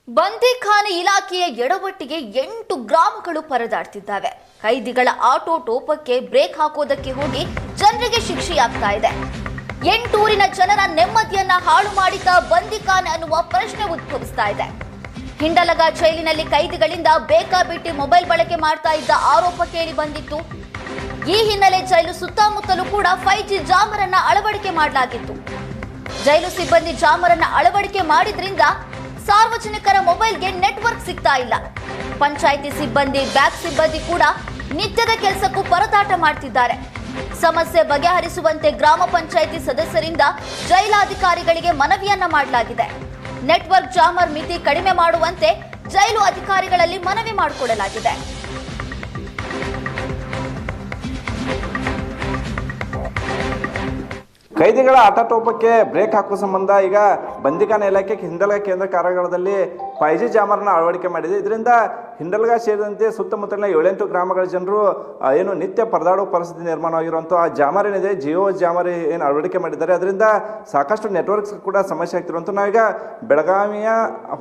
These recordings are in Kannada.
ಬಂದಿಖಾನೆ ಇಲಾಖೆಯ ಎಡವಟ್ಟಿಗೆ 8 ಗ್ರಾಮಗಳು ಪರದಾಡ್ತಿದ್ದಾವೆ. ಕೈದಿಗಳ ಆಟೋಟೋಪಕ್ಕೆ ಬ್ರೇಕ್ ಹಾಕೋದಕ್ಕೆ ಹೋಗಿ ಜನರಿಗೆ ಶಿಕ್ಷೆಯಾಗ್ತಾ ಇದೆ. 8 ಊರಿನ ಜನರ ನೆಮ್ಮದಿಯನ್ನ ಹಾಳು ಮಾಡಿದ ಬಂದಿಖಾನೆ ಅನ್ನುವ ಪ್ರಶ್ನೆ ಉದ್ಭವಿಸ್ತಾ ಇದೆ. ಹಿಂಡಲಗ ಜೈಲಿನಲ್ಲಿ ಕೈದಿಗಳಿಂದ ಬೇಕಾಬಿಟ್ಟಿ ಮೊಬೈಲ್ ಬಳಕೆ ಮಾಡ್ತಾ ಇದ್ದ ಆರೋಪ ಕೇಳಿ ಬಂದಿತ್ತು. ಈ ಹಿನ್ನೆಲೆ ಜೈಲು ಸುತ್ತಮುತ್ತಲೂ ಕೂಡ 5G ಜಾಮರ್ ಅನ್ನ ಅಳವಡಿಕೆ ಮಾಡಲಾಗಿತ್ತು. ಜೈಲು ಸಿಬ್ಬಂದಿ ಜಾಮರ್ ಅನ್ನ ಅಳವಡಿಕೆ ಮಾಡಿದ್ರಿಂದ ಸಾರ್ವಜನಿಕರ ಮೊಬೈಲ್ಗೆ ನೆಟ್ವರ್ಕ್ ಸಿಗ್ತಾ ಇಲ್ಲ. ಪಂಚಾಯಿತಿ ಸಿಬ್ಬಂದಿ, ಬ್ಯಾಕ್ ಸಿಬ್ಬಂದಿ ಕೂಡ ನಿತ್ಯದ ಕೆಲಸಕ್ಕೂ ಪರದಾಟ ಮಾಡ್ತಿದ್ದಾರೆ. ಸಮಸ್ಯೆ ಬಗೆಹರಿಸುವಂತೆ ಗ್ರಾಮ ಪಂಚಾಯಿತಿ ಸದಸ್ಯರಿಂದ ಜೈಲಾಧಿಕಾರಿಗಳಿಗೆ ಮನವಿಯನ್ನ ಮಾಡಲಾಗಿದೆ. ನೆಟ್ವರ್ಕ್ ಜಾಮರ್ ಮಿತಿ ಕಡಿಮೆ ಮಾಡುವಂತೆ ಜೈಲು ಅಧಿಕಾರಿಗಳಲ್ಲಿ ಮನವಿ ಮಾಡಿಕೊಡಲಾಗಿದೆ. ಕೈದಿಗಳ ಆಟೋಟೋಪಕ್ಕೆ ಬ್ರೇಕ್ ಹಾಕುವ ಸಂಬಂಧ ಈಗ ಬಂದಿಖಾನೆ ಇಲಾಖೆ ಹಿಂಡಲಗ ಕೇಂದ್ರ ಕಾರಾಗೃಹದಲ್ಲಿ 5G ಜಾಮರ್ನ ಅಳವಡಿಕೆ ಮಾಡಿದೆ. ಇದರಿಂದ ಹಿಂಡಲಗ ಸೇರಿದಂತೆ ಸುತ್ತಮುತ್ತಲಿನ 7-8 ಗ್ರಾಮಗಳ ಜನರು ಏನು ನಿತ್ಯ ಪರದಾಡುವ ಪರಿಸ್ಥಿತಿ ನಿರ್ಮಾಣವಾಗಿರುವಂಥ ಆ ಜಾಮರ್ ಏನಿದೆ, ಜಿಯೋ ಜಾಮರ್ ಏನು ಅಳವಡಿಕೆ ಮಾಡಿದ್ದಾರೆ, ಅದರಿಂದ ಸಾಕಷ್ಟು ನೆಟ್ವರ್ಕ್ಸ್ ಕೂಡ ಸಮಸ್ಯೆ ಆಗ್ತಿರುವಂಥ ನಾವೀಗ ಬೆಳಗಾವಿಯ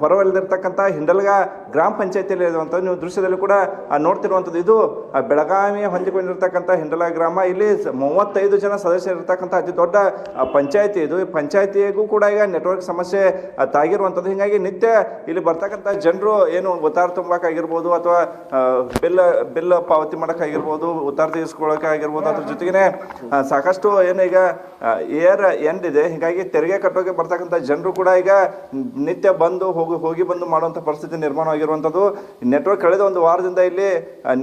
ಹೊರವಲಯದಲ್ಲಿರ್ತಕ್ಕಂಥ ಹಿಂಡಲಗ ಗ್ರಾಮ ಪಂಚಾಯತಿಯಲ್ಲಿ ಇರುವಂಥದ್ದು ನೀವು ದೃಶ್ಯದಲ್ಲಿ ಕೂಡ ನೋಡ್ತಿರುವಂಥದ್ದು. ಇದು ಬೆಳಗಾವಿಯ ಹೊಂದಿಕೊಂಡಿರ್ತಕ್ಕಂಥ ಹಿಂಡಲಗ ಗ್ರಾಮ. ಇಲ್ಲಿ 35 ಜನ ಸದಸ್ಯರಿರ್ತಕ್ಕಂಥ ಅತಿ ದೊಡ್ಡ ಪಂಚಾಯತಿ ಇದು. ಪಂಚಾಯತಿಗೂ ಕೂಡ ಈಗ ನೆಟ್ವರ್ಕ್ ಸಮಸ್ಯೆ ತಾಗಿರುವಂಥದ್ದು. ಹೀಗಾಗಿ ನಿತ್ಯ ಇಲ್ಲಿ ಬರ್ತಕ್ಕಂಥ ಜನರು ಏನು ಉತ್ತಾರ ತುಂಬಕ್ಕಾಗಿರ್ಬೋದು ಅಥವಾ ಬಿಲ್ ಪಾವತಿ ಮಾಡೋಕ್ಕಾಗಿರ್ಬೋದು, ಉತ್ತಾರ ತೆಗೆಸ್ಕೊಳ್ಳೋಕ್ಕಾಗಿರ್ಬೋದು, ಅದ್ರ ಜೊತೆಗೇ ಸಾಕಷ್ಟು ಏನು ಈಗ ಏರ್ ಎಂಡ್ ಇದೆ. ಹೀಗಾಗಿ ತೆರಿಗೆ ಕಟ್ಟೋಕೆ ಬರ್ತಕ್ಕಂಥ ಜನರು ಕೂಡ ಈಗ ನಿತ್ಯ ಬಂದು ಹೋಗಿ ಬಂದು ಮಾಡುವಂಥ ಪರಿಸ್ಥಿತಿ ನಿರ್ಮಾಣವಾಗಿರುವಂಥದ್ದು. ನೆಟ್ವರ್ಕ್ ಕಳೆದ ಒಂದು ವಾರದಿಂದ ಇಲ್ಲಿ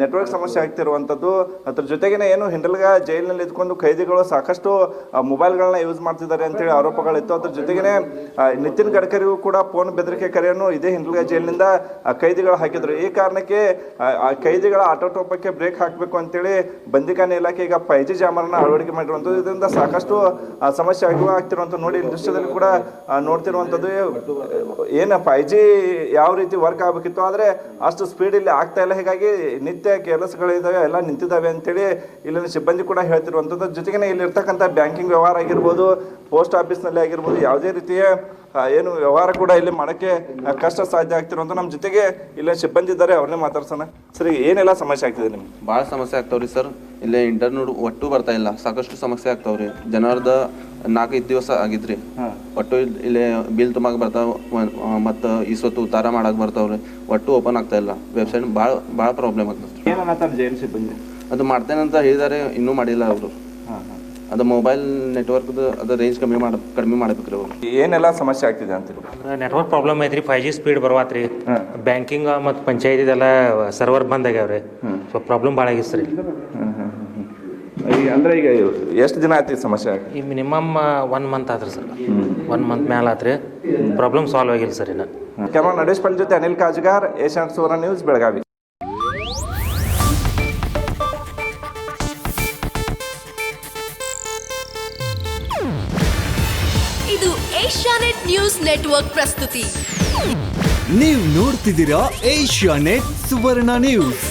ನೆಟ್ವರ್ಕ್ ಸಮಸ್ಯೆ ಆಗ್ತಿರುವಂಥದ್ದು. ಅದ್ರ ಜೊತೆಗೇ ಏನು ಹಿಂಡಲಗ ಜೈಲಿನಲ್ಲಿ ಇದ್ಕೊಂಡು ಕೈದಿಗಳು ಸಾಕಷ್ಟು ಮೊಬೈಲ್ಗಳನ್ನ ಯೂಸ್ ಮಾಡ್ತಿದ್ದಾರೆ ಅಂತೇಳಿ ಆರೋಪಗಳಿತ್ತು. ಅದ್ರ ಜೊತೆಗೇ ನಿತಿನ್ ಗಡ್ಕರಿಗೂ ಕೂಡ ಫೋನ್ ಬೆದರಿಕೆ ಕರೆಯನ್ನು ಇದೇ ಹಿಂಡಲಗ ಜೈಲಿನಿಂದ ಕೈದಿಗಳು ಹಾಕಿದ್ರು. ಈ ಕಾರಣಕ್ಕೆ ಕೈದಿಗಳ ಆಟೋಟೋಪಕ್ಕೆ ಬ್ರೇಕ್ ಹಾಕಬೇಕು ಅಂತೇಳಿ ಬಂದಿಖಾನೆ ಇಲಾಖೆ ಈಗ 5G ಜಾಮರ್ನ ಅಳವಡಿಕೆ ಮಾಡಿರುವಂಥದ್ದು. ಇದರಿಂದ ಸಾಕಷ್ಟು ಸಮಸ್ಯೆ ಆಗ್ತಿರುವಂಥ ನೋಡಿ ಈ ದೃಶ್ಯದಲ್ಲಿ ಕೂಡ ನೋಡ್ತಿರುವಂಥದ್ದು. ಏನು 5G ಯಾವ ರೀತಿ ವರ್ಕ್ ಆಗಬೇಕಿತ್ತು, ಆದರೆ ಅಷ್ಟು ಸ್ಪೀಡ್ ಇಲ್ಲಿ ಆಗ್ತಾ ಇಲ್ಲ. ಹೀಗಾಗಿ ನಿತ್ಯ ಕೆಲಸಗಳಿದ್ದಾವೆ, ಎಲ್ಲ ನಿಂತಿದ್ದಾವೆ ಅಂತೇಳಿ ಇಲ್ಲಿನ ಸಿಬ್ಬಂದಿ ಕೂಡ ಹೇಳ್ತಿರುವಂಥದ್ದು. ಜೊತೆಗೆ ಇಲ್ಲಿರ್ತಕ್ಕಂಥ ಬ್ಯಾಂಕಿಂಗ್ ವ್ಯವಹಾರ ಆಗಿರ್ಬೋದು, ಪೋಸ್ಟ್ ಆಫೀಸ್ನಲ್ಲಿ ಆಗಿರ್ಬೋದು, ಯಾವುದೇ ರೀತಿಯ ಏನು ವ್ಯವಹಾರ ಕೂಡ ಇಲ್ಲಿ ಮಾಡೋಕ್ಕೆ ಕಷ್ಟ ಸಾಧ್ಯ ಆಗ್ತಿರುವಂಥ ನಮ್ಮ ಜೊತೆಗೆ ಇಲ್ಲ ಸಿಬ್ಬಂದಿ ಇದ್ದಾರೆ, ಅವ್ರನ್ನೇ ಮಾತಾಡ್ಸೋಣ. ಸರಿ, ಏನೆಲ್ಲ ಸಮಸ್ಯೆ ಆಗ್ತಿದೆ ನಿಮ್ಗೆ? ಭಾಳ ಸಮಸ್ಯೆ ಆಗ್ತಾವ್ರಿ ಸರ್. ಇಲ್ಲೇ ಇಂಟರ್ನೆಟ್ ಒಟ್ಟು ಬರ್ತಾ ಇಲ್ಲ, ಸಾಕಷ್ಟು ಸಮಸ್ಯೆ ಆಗ್ತಾವ್ರಿ. ಜನರದ 4-5 ದಿವಸ ಆಗಿದ್ರಿ, ಒಟ್ಟು ಇಲ್ಲೇ ಬಿಲ್ ತುಂಬಾಕ ಬರ್ತಾವ ಮತ್ತು ಈಸೊತ್ತು ಉತ್ತಾರ ಮಾಡಕ್ಕೆ ಬರ್ತಾವ್ರಿ. ಒಟ್ಟು ಓಪನ್ ಆಗ್ತಾ ಇಲ್ಲ ವೆಬ್ಸೈಟ್. ಭಾಳ ಪ್ರಾಬ್ಲಮ್ ಆಗ್ತದೆ. ಏನನ್ನತ್ತಾರೆ ಜೈಲು ಸಿಬ್ಬಂದಿ? ಅದು ಮಾಡ್ತೇನೆ ಅಂತ ಹೇಳಿದ್ದಾರೆ, ಇನ್ನೂ ಮಾಡಿಲ್ಲ ಅವರು. ಅದು ಮೊಬೈಲ್ ನೆಟ್ವರ್ಕ್ದು ಅದು ರೇಂಜ್ ಕಡಿಮೆ ಮಾಡ್ಬೇಕ್ರಿ ಅವರು. ಏನೆಲ್ಲ ಸಮಸ್ಯೆ ಆಗ್ತಿದೆ ಅಂತೀರಿ? ನೆಟ್ವರ್ಕ್ ಪ್ರಾಬ್ಲಮ್ ಐತ್ರಿ, 5G ಸ್ಪೀಡ್ ಬರ್ವಾತ್ರಿ. ಬ್ಯಾಂಕಿಂಗ್ ಮತ್ತು ಪಂಚಾಯತಿದೆಲ್ಲ ಸರ್ವರ್ ಬಂದ್ ಆಗ್ಯಾವ್ರಿ. ಸೊ ಪ್ರಾಬ್ಲಮ್ ಭಾಳ ಆಗಿತ್ತು ಸರ್. ಅಂದ್ರೆ ಈಗ ಎಷ್ಟು ದಿನ ಆಯ್ತು ಈ ಸಮಸ್ಯೆ? ಈ ಮಿನಿಮಮ್ 1 ಮಂತ್ ಆತ್ರಿ ಸರ್. 1 ಮಂತ್ ಮೇಲೆ ಆತ್ರಿ. ಪ್ರಾಬ್ಲಮ್ ಸಾಲ್ವ್ ಆಗಿಲ್ಲ ಸರ್ ಇನ್ನು. ಕ್ಯಾಮರಾ ನಡೇಶ್ ಪಲ್ ಜೊತೆ ಅನಿಲ್ ಕಾಜ್ಗಾರ್, ಏಷ್ಯಾನೆಟ್ ಸುವರ್ಣ ನ್ಯೂಸ್, ಬೆಳಗಾವಿ. ಇದು ಏಷ್ಯಾನೆಟ್ ನ್ಯೂಸ್ ನೆಟ್ವರ್ಕ್ ಪ್ರಸ್ತುತಿ. ನೀವು ನೋಡ್ತಿದ್ದೀರಾ ಏಷ್ಯಾನೆಟ್ ಸುವರ್ಣ ನ್ಯೂಸ್.